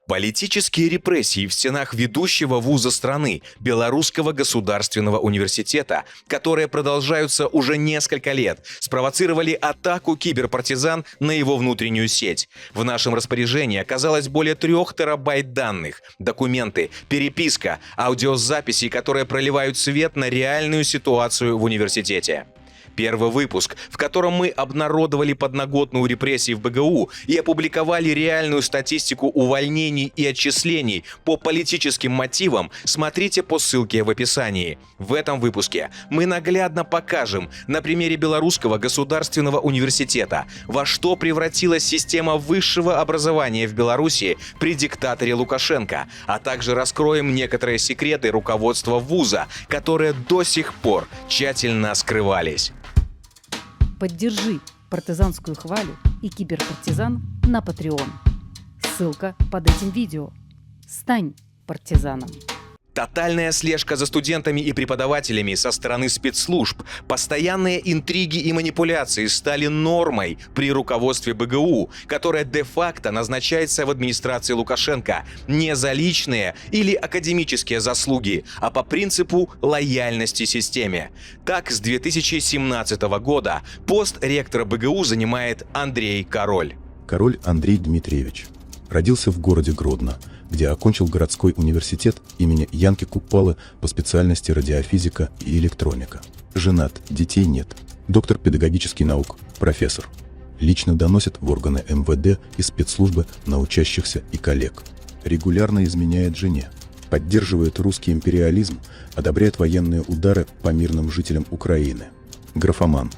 Политические репрессии в стенах ведущего вуза страны, Белорусского государственного университета, которые продолжаются уже несколько лет, спровоцировали атаку киберпартизан на его внутреннюю сеть. В нашем распоряжении оказалось более 3 терабайт данных, документы, переписка, аудиозаписи, которые проливают свет на реальную ситуацию в университете. Первый выпуск, в котором мы обнародовали подноготную репрессий в БГУ и опубликовали реальную статистику увольнений и отчислений по политическим мотивам, смотрите по ссылке в описании. В этом выпуске мы наглядно покажем на примере Белорусского государственного университета, во что превратилась система высшего образования в Беларуси при диктаторе Лукашенко, а также раскроем некоторые секреты руководства вуза, которые до сих пор тщательно скрывались. Поддержи партизанскую хвалю и киберпартизан на Patreon. Ссылка под этим видео. Стань партизаном. Тотальная слежка за студентами и преподавателями со стороны спецслужб, постоянные интриги и манипуляции стали нормой при руководстве БГУ, которое де-факто назначается в администрации Лукашенко не за личные или академические заслуги, а по принципу лояльности системе. Так, с 2017 года пост ректора БГУ занимает Андрей Король. Король Андрей Дмитриевич. Родился в городе Гродно, где окончил городской университет имени Янки Купалы по специальности радиофизика и электроника. Женат, детей нет. Доктор педагогических наук, профессор. Лично доносит в органы МВД и спецслужбы на учащихся и коллег. Регулярно изменяет жене. Поддерживает русский империализм, одобряет военные удары по мирным жителям Украины. Графоман.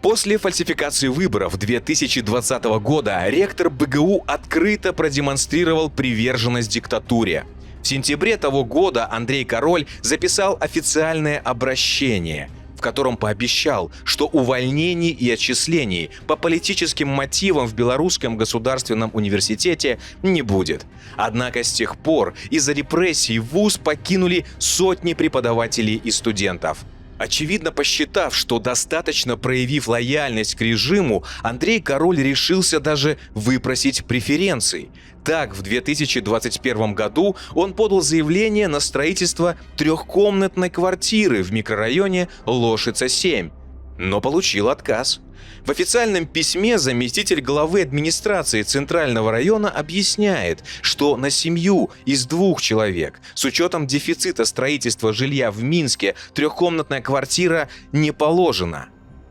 После фальсификации выборов 2020 года ректор БГУ открыто продемонстрировал приверженность диктатуре. В сентябре того года Андрей Король записал официальное обращение, в котором пообещал, что увольнений и отчислений по политическим мотивам в Белорусском государственном университете не будет. Однако с тех пор из-за репрессий вуз покинули сотни преподавателей и студентов. Очевидно, посчитав, что достаточно проявив лояльность к режиму, Андрей Король решился даже выпросить преференций. Так, в 2021 году он подал заявление на строительство 3-комнатной квартиры в микрорайоне Лошица-7, но получил отказ. В официальном письме заместитель главы администрации Центрального района объясняет, что на семью из 2 человек, с учетом дефицита строительства жилья в Минске, 3-комнатная квартира не положена.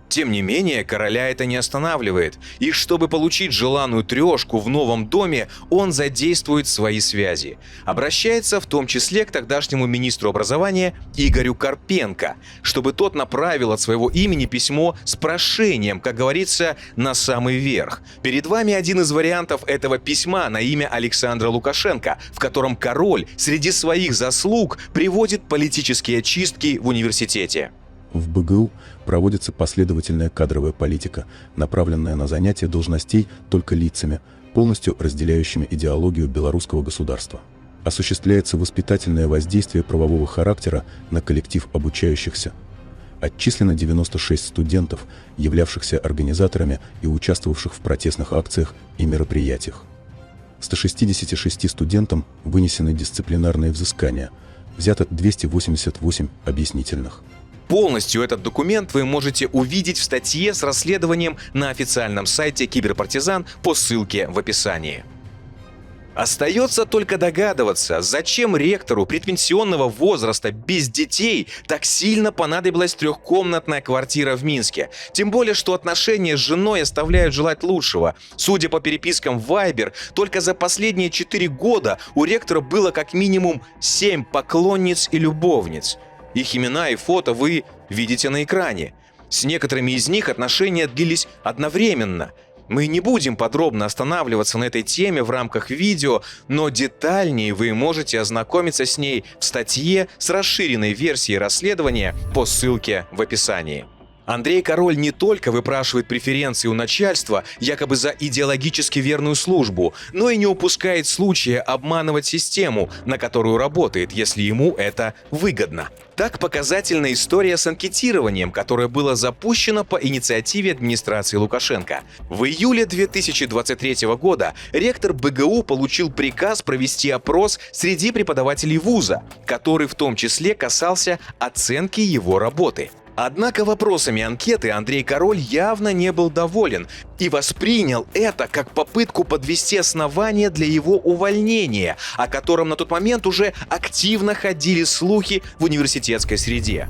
Тем не менее, Короля это не останавливает, и чтобы получить желанную 3-шку в новом доме, он задействует свои связи. Обращается в том числе к тогдашнему министру образования Игорю Карпенко, чтобы тот направил от своего имени письмо с прошением, как говорится, на самый верх. Перед вами один из вариантов этого письма на имя Александра Лукашенко, в котором Король среди своих заслуг приводит политические чистки в университете. В БГУ проводится последовательная кадровая политика, направленная на занятие должностей только лицами, полностью разделяющими идеологию белорусского государства. Осуществляется воспитательное воздействие правового характера на коллектив обучающихся. Отчислено 96 студентов, являвшихся организаторами и участвовавших в протестных акциях и мероприятиях. 166 студентам вынесены дисциплинарные взыскания, взято 288 объяснительных. Полностью этот документ вы можете увидеть в статье с расследованием на официальном сайте Киберпартизан по ссылке в описании. Остается только догадываться, зачем ректору предпенсионного возраста без детей так сильно понадобилась 3-комнатная квартира в Минске. Тем более, что отношения с женой оставляют желать лучшего. Судя по перепискам в Viber, только за последние 4 года у ректора было как минимум 7 поклонниц и любовниц. Их имена и фото вы видите на экране. С некоторыми из них отношения длились одновременно. Мы не будем подробно останавливаться на этой теме в рамках видео, но детальнее вы можете ознакомиться с ней в статье с расширенной версией расследования по ссылке в описании. Андрей Король не только выпрашивает преференции у начальства, якобы за идеологически верную службу, но и не упускает случая обманывать систему, на которую работает, если ему это выгодно. Так показательна история с анкетированием, которое было запущено по инициативе администрации Лукашенко. В июле 2023 года ректор БГУ получил приказ провести опрос среди преподавателей вуза, который в том числе касался оценки его работы. Однако вопросами анкеты Андрей Король явно не был доволен и воспринял это как попытку подвести основания для его увольнения, о котором на тот момент уже активно ходили слухи в университетской среде.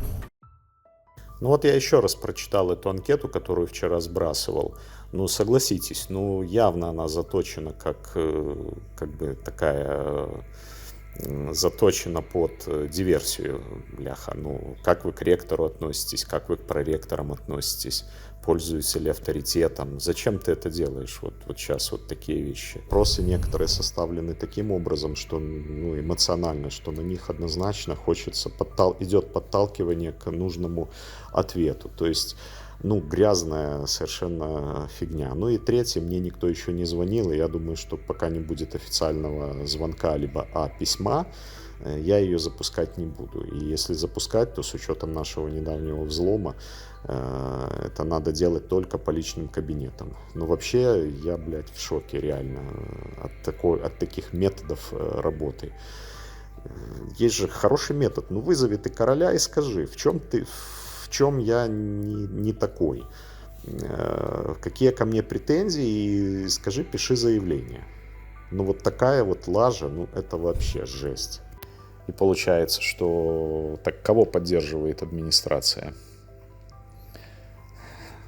Ну вот я еще раз прочитал эту анкету, которую вчера сбрасывал. Ну согласитесь, ну явно она заточена как бы такая... заточена под диверсию, бляха. Ну, как вы к ректору относитесь, как вы к проректорам относитесь, пользуются ли авторитетом, зачем ты это делаешь, вот сейчас вот такие вещи. Вопросы некоторые составлены таким образом, что ну, эмоционально, что на них однозначно хочется, идет подталкивание к нужному ответу, то есть ну, грязная совершенно фигня. Ну и третье, мне никто еще не звонил, и я думаю, что пока не будет официального звонка, либо письма, я ее запускать не буду. И если запускать, то с учетом нашего недавнего взлома, это надо делать только по личным кабинетам. Но вообще я, в шоке реально от таких методов работы. Есть же хороший метод. Ну, вызови ты короля и скажи, в чем я не такой, какие ко мне претензии, и скажи, пиши заявление. Ну вот такая вот лажа, ну это вообще жесть. И получается, что так кого поддерживает администрация?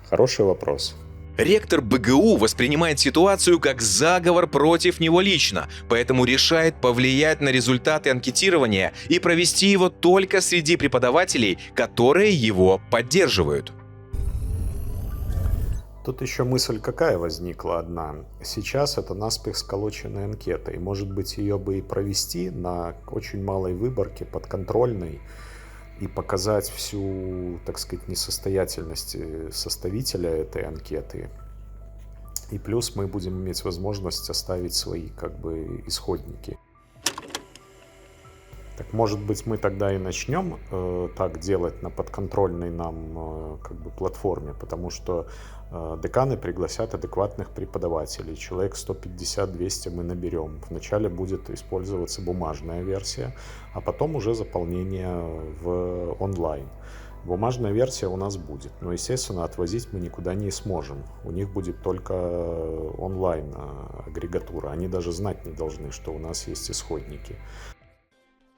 Хороший вопрос. Ректор БГУ воспринимает ситуацию как заговор против него лично, поэтому решает повлиять на результаты анкетирования и провести его только среди преподавателей, которые его поддерживают. Тут еще мысль какая возникла одна. Сейчас это наспех сколоченная анкета, и может быть ее бы и провести на очень малой выборке, подконтрольной, и показать всю, так сказать, несостоятельность составителя этой анкеты. И плюс мы будем иметь возможность оставить свои исходники. Так может быть мы тогда и начнем так делать на подконтрольной нам платформе, потому что деканы пригласят адекватных преподавателей. Человек 150-200 мы наберем. Вначале будет использоваться бумажная версия, а потом уже заполнение в онлайн. Бумажная версия у нас будет, но, естественно, отвозить мы никуда не сможем. У них будет только онлайн агрегатура. Они даже знать не должны, что у нас есть исходники.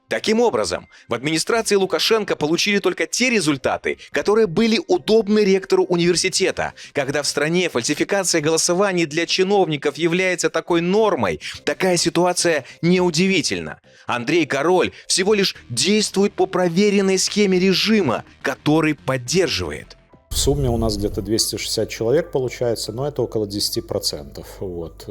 Таким образом, в администрации Лукашенко получили только те результаты, которые были удобны ректору университета. Когда в стране фальсификация голосований для чиновников является такой нормой, такая ситуация неудивительна. Андрей Король всего лишь действует по проверенной схеме режима, который поддерживает. В сумме у нас где-то 260 человек получается, но это около 10%. Вот.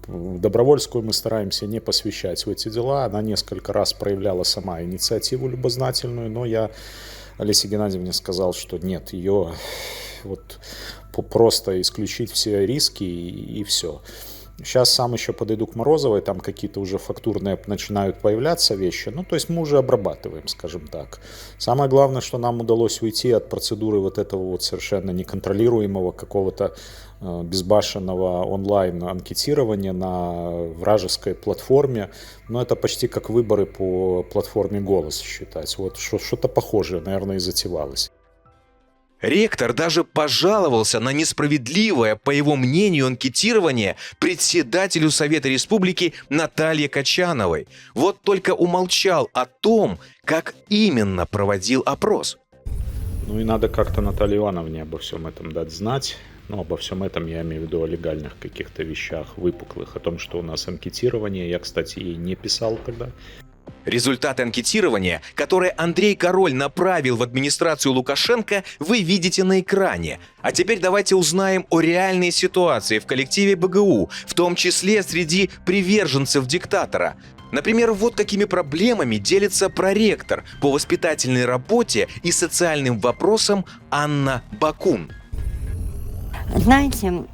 Добровольскую мы стараемся не посвящать в эти дела. Она несколько раз проявляла сама инициативу любознательную, но я Олесе Геннадьевне сказал, что нет, ее просто исключить все риски и все. Сейчас сам еще подойду к Морозовой, там какие-то уже фактурные начинают появляться вещи. Ну, то есть мы уже обрабатываем, скажем так. Самое главное, что нам удалось уйти от процедуры этого совершенно неконтролируемого какого-то безбашенного онлайн-анкетирования на вражеской платформе. Но это почти как выборы по платформе «Голос» считать. Вот что-то похожее, наверное, и затевалось. Ректор даже пожаловался на несправедливое, по его мнению, анкетирование председателю Совета Республики Наталье Качановой. Вот только умолчал о том, как именно проводил опрос. Ну и надо как-то Наталье Ивановне обо всем этом дать знать. Ну, обо всем этом я имею в виду о легальных каких-то вещах выпуклых, о том, что у нас анкетирование. Я, кстати, ей не писал тогда. Результаты анкетирования, которые Андрей Король направил в администрацию Лукашенко, вы видите на экране. А теперь давайте узнаем о реальной ситуации в коллективе БГУ, в том числе среди приверженцев диктатора. Например, вот какими проблемами делится проректор по воспитательной работе и социальным вопросам Анна Бакун. Знаете,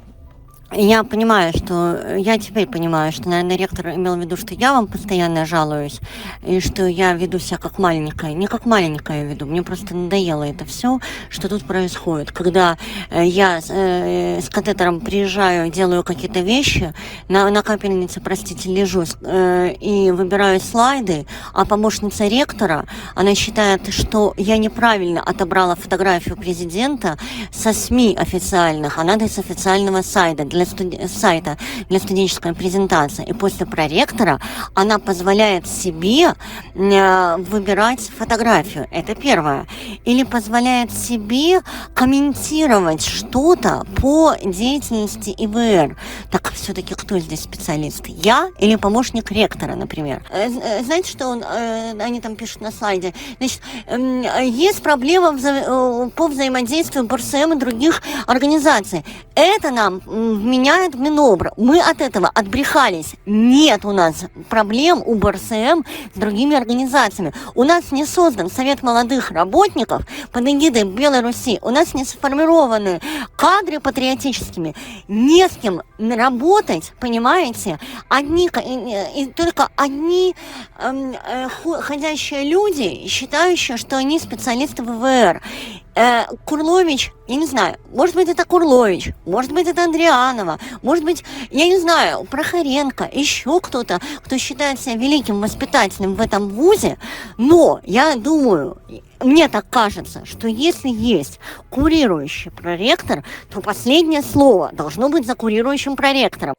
я теперь понимаю, что, наверное, ректор имел в виду, что я вам постоянно жалуюсь, и что я веду себя как маленькая. Не как маленькая веду, мне просто надоело это все, что тут происходит. Когда я с катетером приезжаю, делаю какие-то вещи, на капельнице, простите, лежу и выбираю слайды, а помощница ректора, она считает, что я неправильно отобрала фотографию президента со СМИ официальных, а надо с официального сайта для студенческой презентации. И после проректора она позволяет себе выбирать фотографию. Это первое. Или позволяет себе комментировать что-то по деятельности ИВР. Так все-таки кто здесь специалист? Я или помощник ректора, например? Знаете, что они там пишут на слайде? Значит, есть проблема по взаимодействию БРСМ и других организаций. Это нам вменяет Минобр. Мы от этого отбрехались. Нет у нас проблем у БРСМ с другими организациями. У нас не создан Совет молодых работников под эгидой Белой Руси. У нас не сформированы кадры патриотическими. Не с кем работать, понимаете? Только одни ходящие люди, считающие, что они специалисты ВВР. Курлович, я не знаю, может быть, это Курлович, может быть, это Андрианова, может быть, я не знаю, Прохоренко, еще кто-то, кто считает себя великим воспитателем в этом вузе, но я думаю, мне так кажется, что если есть курирующий проректор, то последнее слово должно быть за курирующим проректором.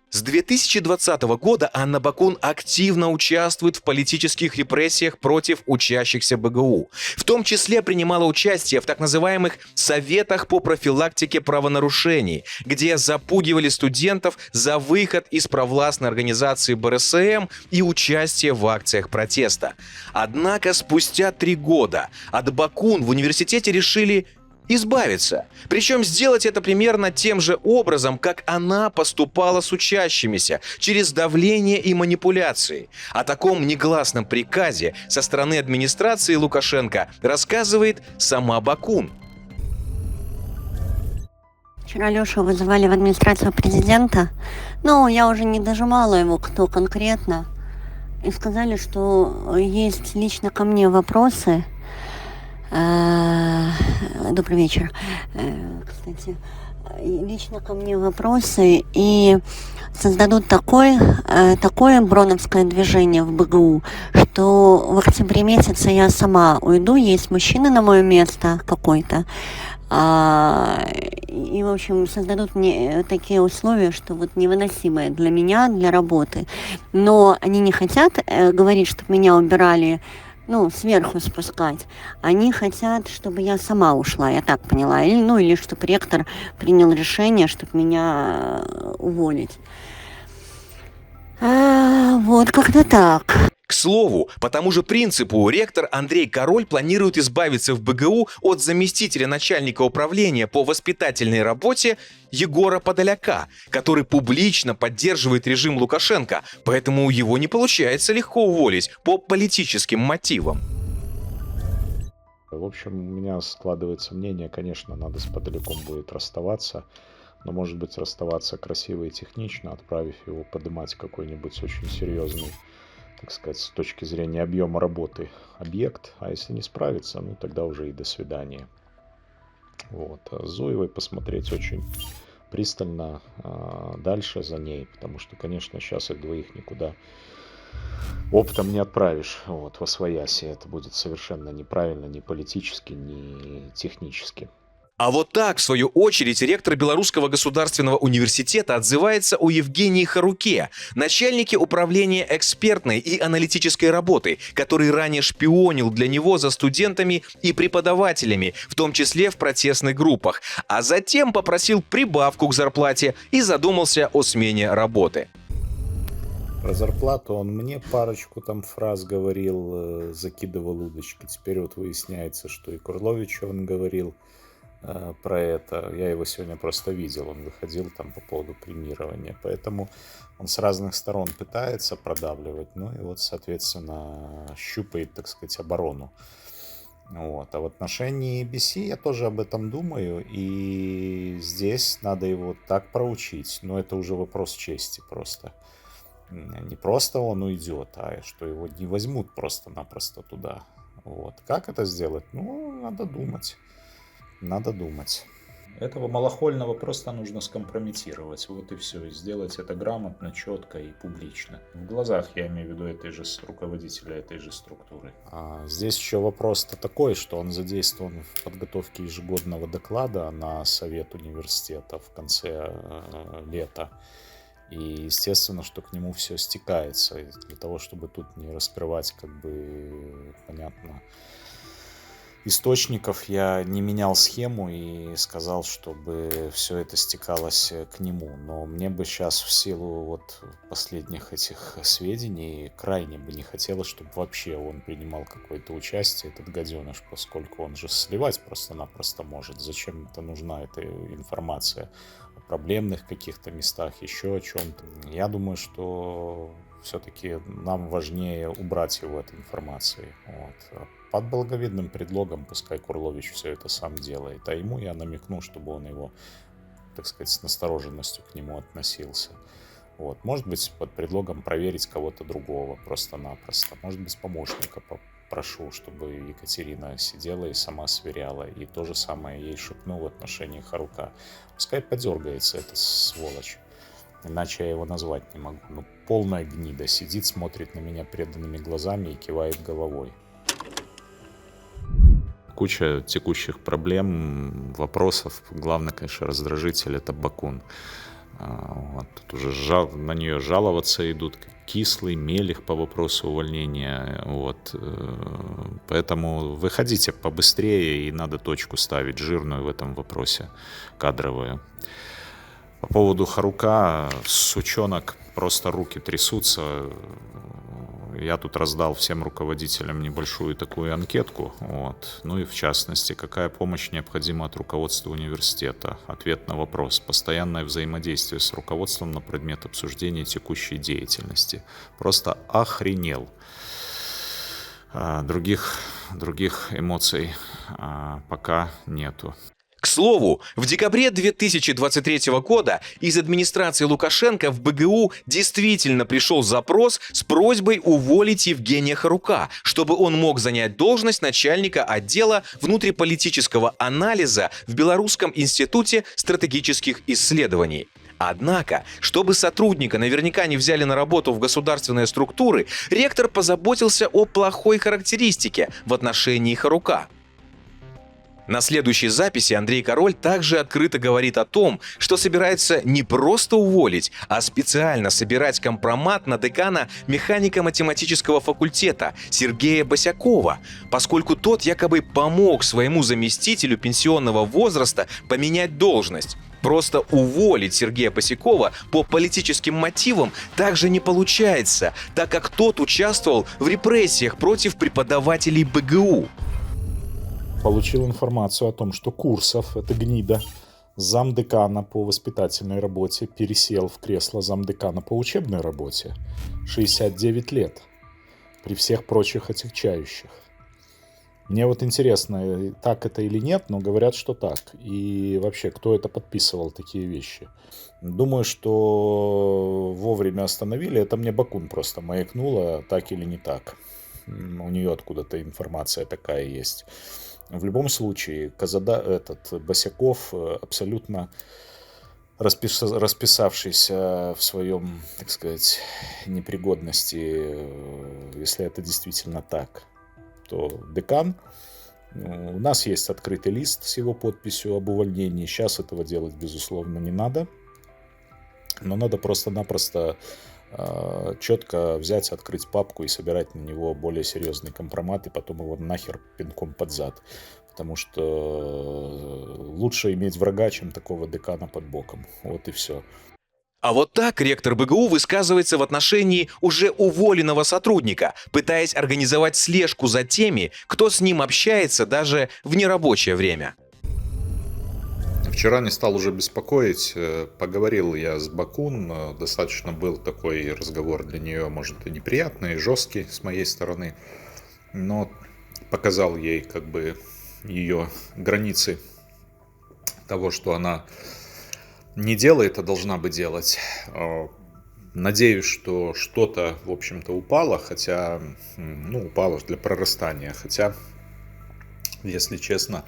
С 2020 года Анна Бакун активно участвует в политических репрессиях против учащихся БГУ. В том числе принимала участие в так называемых «советах по профилактике правонарушений», где запугивали студентов за выход из провластной организации БРСМ и участие в акциях протеста. Однако спустя 3 года от Бакун в университете решили избавиться. Причем сделать это примерно тем же образом, как она поступала с учащимися, через давление и манипуляции. О таком негласном приказе со стороны администрации Лукашенко рассказывает сама Бакун. Вчера Лешу вызывали в администрацию президента, но я уже не дожимала его, кто конкретно, и сказали, что есть лично ко мне вопросы. Добрый вечер. Кстати, лично ко мне вопросы и создадут такое броновское движение в БГУ, что в октябре месяце я сама уйду, есть мужчина на мое место какой-то. И, в общем, создадут мне такие условия, что вот невыносимые для меня, для работы. Но они не хотят говорить, чтобы меня убирали, сверху спускать. Они хотят, чтобы я сама ушла, я так поняла. Или чтобы ректор принял решение, чтобы меня уволить. Вот как-то так. К слову, по тому же принципу ректор Андрей Король планирует избавиться в БГУ от заместителя начальника управления по воспитательной работе Егора Подоляка, который публично поддерживает режим Лукашенко, поэтому его не получается легко уволить по политическим мотивам. В общем, у меня складывается мнение, конечно, надо с Подоляком будет расставаться, но, может быть, расставаться красиво и технично, отправив его поднимать какой-нибудь очень серьезный, так сказать, с точки зрения объема работы объект, а если не справится, тогда уже и до свидания. Вот. А с Зуевой посмотреть очень пристально дальше за ней, потому что, конечно, сейчас их двоих никуда оптом не отправишь, восвояси. Это будет совершенно неправильно ни политически, ни технически. А вот так, в свою очередь, ректор Белорусского государственного университета отзывается о Евгении Харуке, начальнике управления экспертной и аналитической работы, который ранее шпионил для него за студентами и преподавателями, в том числе в протестных группах, а затем попросил прибавку к зарплате и задумался о смене работы. Про зарплату он мне парочку там фраз говорил, закидывал удочки. Теперь вот выясняется, что и Курловичу он говорил про это. Я его сегодня просто видел, он выходил там по поводу премирования. Поэтому он с разных сторон пытается продавливать, ну и вот, соответственно, щупает, так сказать, оборону. Вот. А в отношении BC я тоже об этом думаю, и здесь надо его так проучить, но это уже вопрос чести просто. Не просто он уйдет, а что его не возьмут просто-напросто туда. Вот. Как это сделать? Ну, надо думать. Надо думать. Этого малохольного просто нужно скомпрометировать. Вот и все. И сделать это грамотно, четко и публично. В глазах, я имею в виду, этой же руководителя этой же структуры. Здесь еще вопрос-то такой, что он задействован в подготовке ежегодного доклада на Совет университета в конце лета. И естественно, что к нему все стекается. И для того, чтобы тут не раскрывать, понятно, источников, я не менял схему и сказал, чтобы все это стекалось к нему. Но мне бы сейчас в силу вот последних этих сведений крайне бы не хотелось, чтобы вообще он принимал какое-то участие, этот гаденыш, поскольку он же сливать просто-напросто может. Зачем это нужна эта информация о проблемных каких-то местах, еще о чем-то? Я думаю, что все-таки нам важнее убрать его от информации. Вот. Под благовидным предлогом пускай Курлович все это сам делает, а ему я намекну, чтобы он его, так сказать, с настороженностью к нему относился. Вот. Может быть, под предлогом проверить кого-то другого просто-напросто. Может быть, помощника попрошу, чтобы Екатерина сидела и сама сверяла. И то же самое ей шепну в отношении Харука. Пускай подергается эта сволочь. Иначе я его назвать не могу. Ну, полная гнида. Сидит, смотрит на меня преданными глазами и кивает головой. Куча текущих проблем, вопросов. Главный, конечно, раздражитель — это Бакун. Вот. Тут уже на нее жаловаться идут. Кислый, Мелих по вопросу увольнения. Вот. Поэтому выходите побыстрее, и надо точку ставить жирную в этом вопросе, кадровую. По поводу Харука, сучонок, просто руки трясутся. Я тут раздал всем руководителям небольшую такую анкетку. Вот. Ну и в частности, какая помощь необходима от руководства университета? Ответ на вопрос. Постоянное взаимодействие с руководством на предмет обсуждения текущей деятельности. Просто охренел. Других эмоций пока нету. К слову, в декабре 2023 года из администрации Лукашенко в БГУ действительно пришел запрос с просьбой уволить Евгения Харука, чтобы он мог занять должность начальника отдела внутриполитического анализа в Белорусском институте стратегических исследований. Однако, чтобы сотрудника наверняка не взяли на работу в государственные структуры, ректор позаботился о плохой характеристике в отношении Харука. На следующей записи Андрей Король также открыто говорит о том, что собирается не просто уволить, а специально собирать компромат на декана механико-математического факультета Сергея Босякова, поскольку тот якобы помог своему заместителю пенсионного возраста поменять должность. Просто уволить Сергея Босякова по политическим мотивам также не получается, так как тот участвовал в репрессиях против преподавателей БГУ. Получил информацию о том, что Курсов, это гнида, замдекана по воспитательной работе, пересел в кресло замдекана по учебной работе. 69 лет. При всех прочих отягчающих. Мне вот интересно, так это или нет, но говорят, что так. И вообще, кто это подписывал, такие вещи? Думаю, что вовремя остановили. Это мне Бакун просто маякнуло, так или не так. У нее откуда-то информация такая есть. В любом случае, Босяков, абсолютно расписавшийся в своем, так сказать, непригодности, если это действительно так, то декан. У нас есть открытый лист с его подписью об увольнении. Сейчас этого делать, безусловно, не надо. Но надо просто-напросто четко взять, открыть папку и собирать на него более серьезный компромат, и потом его нахер пинком под зад. Потому что лучше иметь врага, чем такого декана под боком. Вот и все. А вот так ректор БГУ высказывается в отношении уже уволенного сотрудника, пытаясь организовать слежку за теми, кто с ним общается даже в нерабочее время. Вчера не стал уже беспокоить, поговорил я с Бакун, достаточно был такой разговор для нее, может, и неприятный, и жесткий с моей стороны, но показал ей как бы ее границы того, что она не делает, а должна бы делать. Надеюсь, что что-то, в общем-то, упало, хотя, упало для прорастания, хотя, если честно,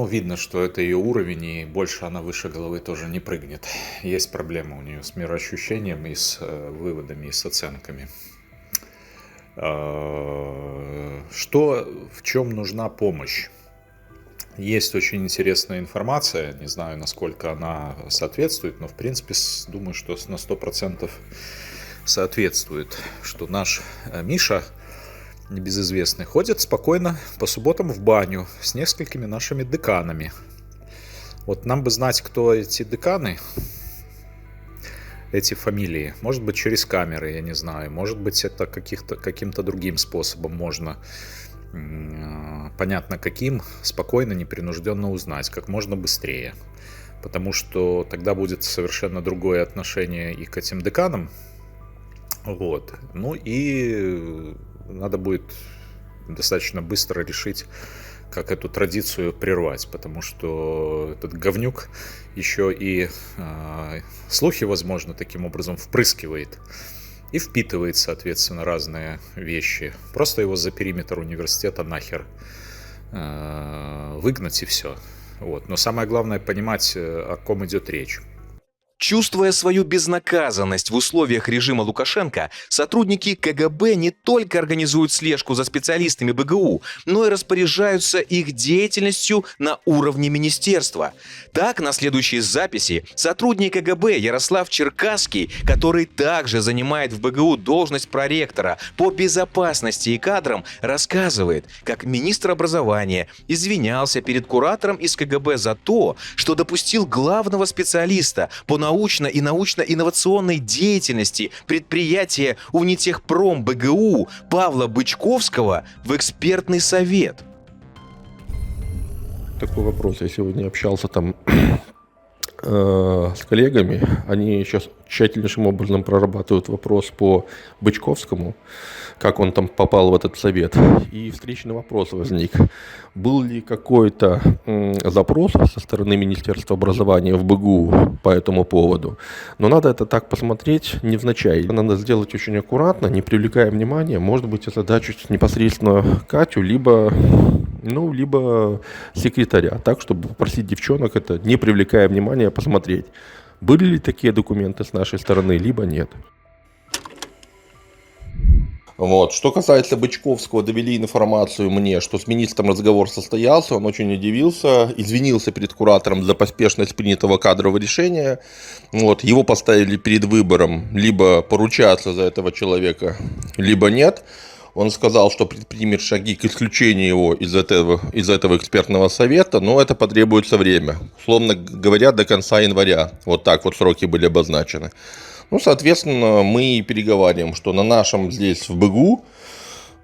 видно, что это ее уровень, и больше она выше головы тоже не прыгнет. Есть проблема у нее с мироощущением и с выводами, и с оценками. В чем нужна помощь? Есть очень интересная информация, не знаю, насколько она соответствует, но в принципе думаю, что на 100% соответствует, что наш Миша, небезызвестный, ходит спокойно по субботам в баню с несколькими нашими деканами. Вот нам бы знать, кто эти деканы, эти фамилии. Может быть, через камеры, я не знаю. Может быть, это каким-то другим способом можно, понятно каким, спокойно, непринужденно узнать, как можно быстрее. Потому что тогда будет совершенно другое отношение и к этим деканам. Вот. И надо будет достаточно быстро решить, как эту традицию прервать, потому что этот говнюк еще и слухи, возможно, таким образом впрыскивает и впитывает, соответственно, разные вещи. Просто его за периметр университета нахер выгнать и все. Вот. Но самое главное понимать, о ком идет речь. Чувствуя свою безнаказанность в условиях режима Лукашенко, сотрудники КГБ не только организуют слежку за специалистами БГУ, но и распоряжаются их деятельностью на уровне министерства. Так, на следующей записи сотрудник КГБ Ярослав Черкасский, который также занимает в БГУ должность проректора по безопасности и кадрам, рассказывает, как министр образования извинялся перед куратором из КГБ за то, что допустил главного специалиста по научно- и научно-инновационной деятельности предприятия Унитехпром БГУ Павла Бычковского в экспертный совет. Такой вопрос. Я сегодня общался там с коллегами. Они сейчас тщательнейшим образом прорабатывают вопрос по Бычковскому, как он там попал в этот совет. И встречный вопрос возник. Был ли какой-то запрос со стороны Министерства образования в БГУ по этому поводу? Но надо это так посмотреть невзначай. Надо сделать очень аккуратно, не привлекая внимания. Может быть, озадачить непосредственно Катю, либо секретаря. Так, чтобы попросить девчонок это, не привлекая внимания, посмотреть. Были ли такие документы с нашей стороны, либо нет. Вот. Что касается Бычковского, довели информацию мне, что с министром разговор состоялся, он очень удивился, извинился перед куратором за поспешность принятого кадрового решения. Вот. Его поставили перед выбором либо поручаться за этого человека, либо нет. Он сказал, что предпримет шаги к исключению его из этого экспертного совета, но это потребуется время. Условно говоря, до конца января. Вот так вот сроки были обозначены. Соответственно, мы переговариваем, что на нашем здесь в БГУ,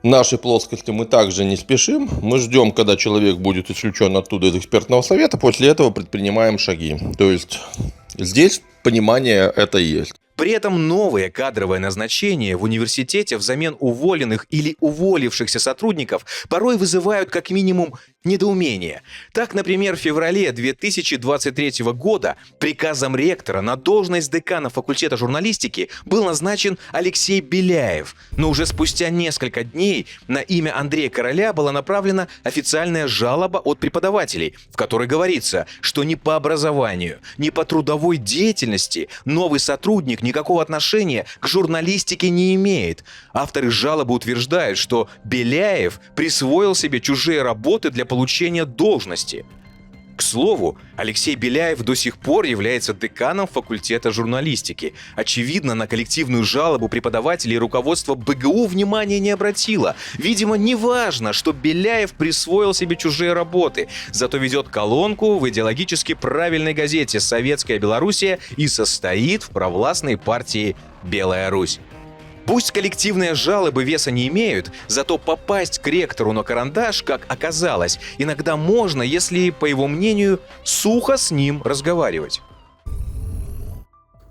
в нашей плоскости мы также не спешим. Мы ждем, когда человек будет исключен оттуда из экспертного совета, после этого предпринимаем шаги. То есть здесь понимание это есть. При этом новые кадровые назначения в университете взамен уволенных или уволившихся сотрудников порой вызывают как минимум недоумение. Так, например, в феврале 2023 года приказом ректора на должность декана факультета журналистики был назначен Алексей Беляев. Но уже спустя несколько дней на имя Андрея Короля была направлена официальная жалоба от преподавателей, в которой говорится, что ни по образованию, ни по трудовой деятельности новый сотрудник никакого отношения к журналистике не имеет. Авторы жалобы утверждают, что Беляев присвоил себе чужие работы для получения должности. К слову, Алексей Беляев до сих пор является деканом факультета журналистики. Очевидно, на коллективную жалобу преподавателей руководство БГУ внимания не обратило. Видимо, не важно, что Беляев присвоил себе чужие работы, зато ведет колонку в идеологически правильной газете «Советская Белоруссия» и состоит в провластной партии «Белая Русь». Пусть коллективные жалобы веса не имеют, зато попасть к ректору на карандаш, как оказалось, иногда можно, если, по его мнению, сухо с ним разговаривать.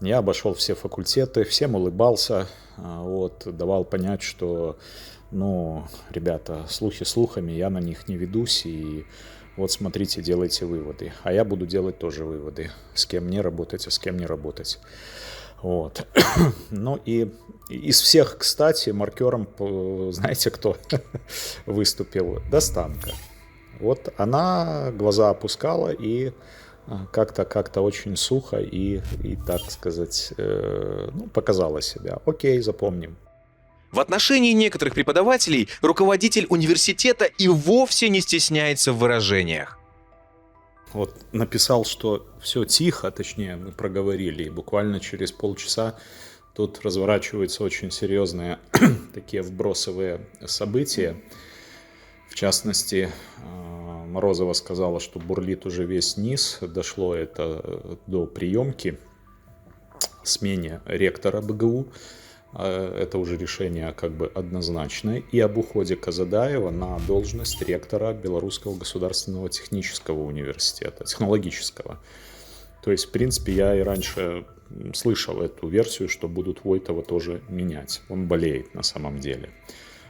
Я обошел все факультеты, всем улыбался, вот, давал понять, что, ну, ребята, слухи слухами, я на них не ведусь, и вот смотрите, делайте выводы. А я буду делать тоже выводы, с кем мне работать, а с кем не работать. Вот. Ну и из всех, кстати, маркером, знаете, кто выступил? Достанка. Вот она глаза опускала и как-то очень сухо и так сказать, ну, показала себя. Окей, запомним. В отношении некоторых преподавателей руководитель университета и вовсе не стесняется в выражениях. Вот написал, что все тихо, точнее, мы проговорили, и буквально через полчаса тут разворачиваются очень серьезные такие вбросовые события. В частности, Морозова сказала, что бурлит уже весь низ, дошло это до приемки, смене ректора БГУ. Это уже решение как бы однозначное. И об уходе Казадаева на должность ректора Белорусского государственного технического университета, технологического. То есть, в принципе, я и раньше слышал эту версию, что будут Войтова тоже менять. Он болеет на самом деле.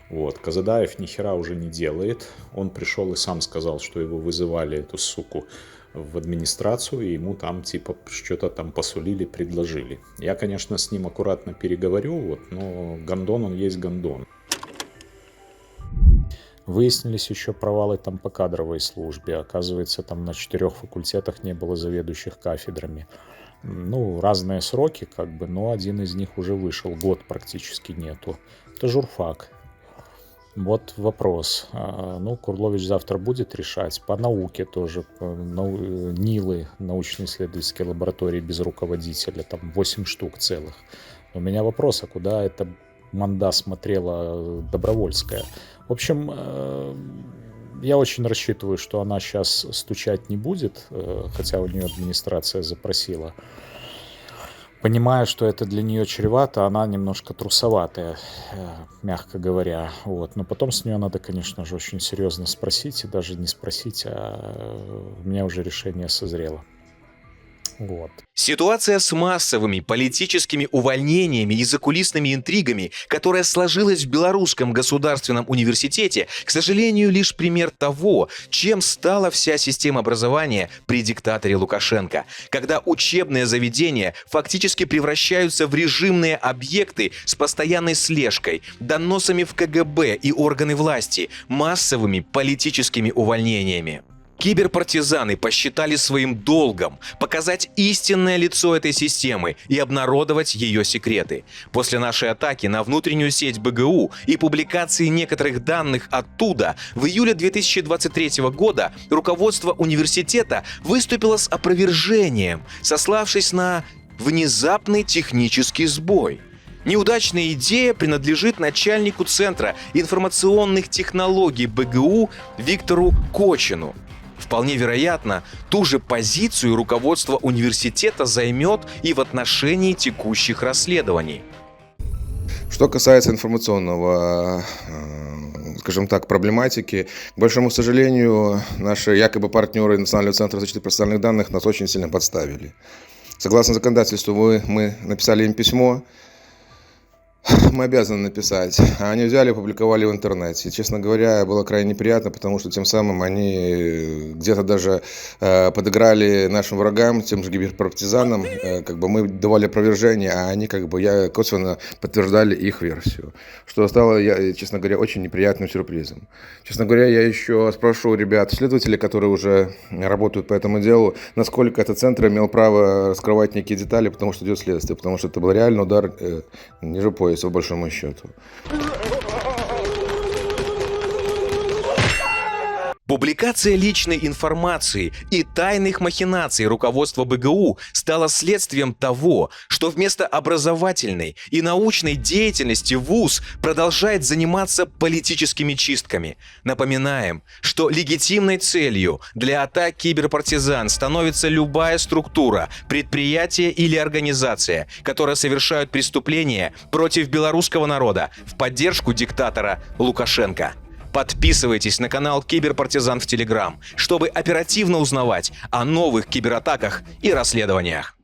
Вот. Казадаев ни хера уже не делает. Он пришел и сам сказал, что его вызывали, эту суку, в администрацию, и ему там типа что-то там посулили, предложили. Я, конечно, с ним аккуратно переговорю, вот, но гондон он есть гондон. Выяснились еще провалы там по кадровой службе. Оказывается, там на 4 факультетах не было заведующих кафедрами. Ну, разные сроки, как бы, но один из них уже вышел, год практически нету. Это журфак. Вот вопрос. Ну, Курлович завтра будет решать. По науке тоже. НИЛы, научно-исследовательские лаборатории без руководителя. Там 8 штук целых. У меня вопрос, а куда эта манда смотрела Добровольская? В общем, я очень рассчитываю, что она сейчас стучать не будет, хотя у нее администрация запросила. Понимая, что это для нее чревато, она немножко трусоватая, мягко говоря. Вот. Но потом с нее надо, конечно же, очень серьезно спросить, и даже не спросить, а у меня уже решение созрело. Вот. Ситуация с массовыми политическими увольнениями и закулисными интригами, которая сложилась в Белорусском государственном университете, к сожалению, лишь пример того, чем стала вся система образования при диктаторе Лукашенко, когда учебные заведения фактически превращаются в режимные объекты с постоянной слежкой, доносами в КГБ и органы власти, массовыми политическими увольнениями. Киберпартизаны посчитали своим долгом показать истинное лицо этой системы и обнародовать ее секреты. После нашей атаки на внутреннюю сеть БГУ и публикации некоторых данных оттуда в июле 2023 года руководство университета выступило с опровержением, сославшись на внезапный технический сбой. Неудачная идея принадлежит начальнику Центра информационных технологий БГУ Виктору Кочину. Вполне вероятно, ту же позицию руководство университета займет и в отношении текущих расследований. Что касается информационного, скажем так, проблематики, к большому сожалению, наши якобы партнеры Национального центра защиты персональных данных нас очень сильно подставили. Согласно законодательству, мы написали им письмо, мы обязаны написать, а они взяли и опубликовали в интернете. И, честно говоря, было крайне неприятно, потому что тем самым они где-то даже подыграли нашим врагам, тем же киберпартизанам. Как бы мы давали опровержение, а они как бы косвенно подтверждали их версию. Что стало, честно говоря, очень неприятным сюрпризом. Честно говоря, я еще спрошу ребят, следователей, которые уже работают по этому делу, насколько этот центр имел право раскрывать некие детали, потому что идет следствие, потому что это был реально удар ниже пояса, по большому счету. Публикация личной информации и тайных махинаций руководства БГУ стала следствием того, что вместо образовательной и научной деятельности ВУЗ продолжает заниматься политическими чистками. Напоминаем, что легитимной целью для атак киберпартизан становится любая структура, предприятие или организация, которые совершают преступления против белорусского народа в поддержку диктатора Лукашенко. Подписывайтесь на канал Киберпартизан в Телеграм, чтобы оперативно узнавать о новых кибератаках и расследованиях.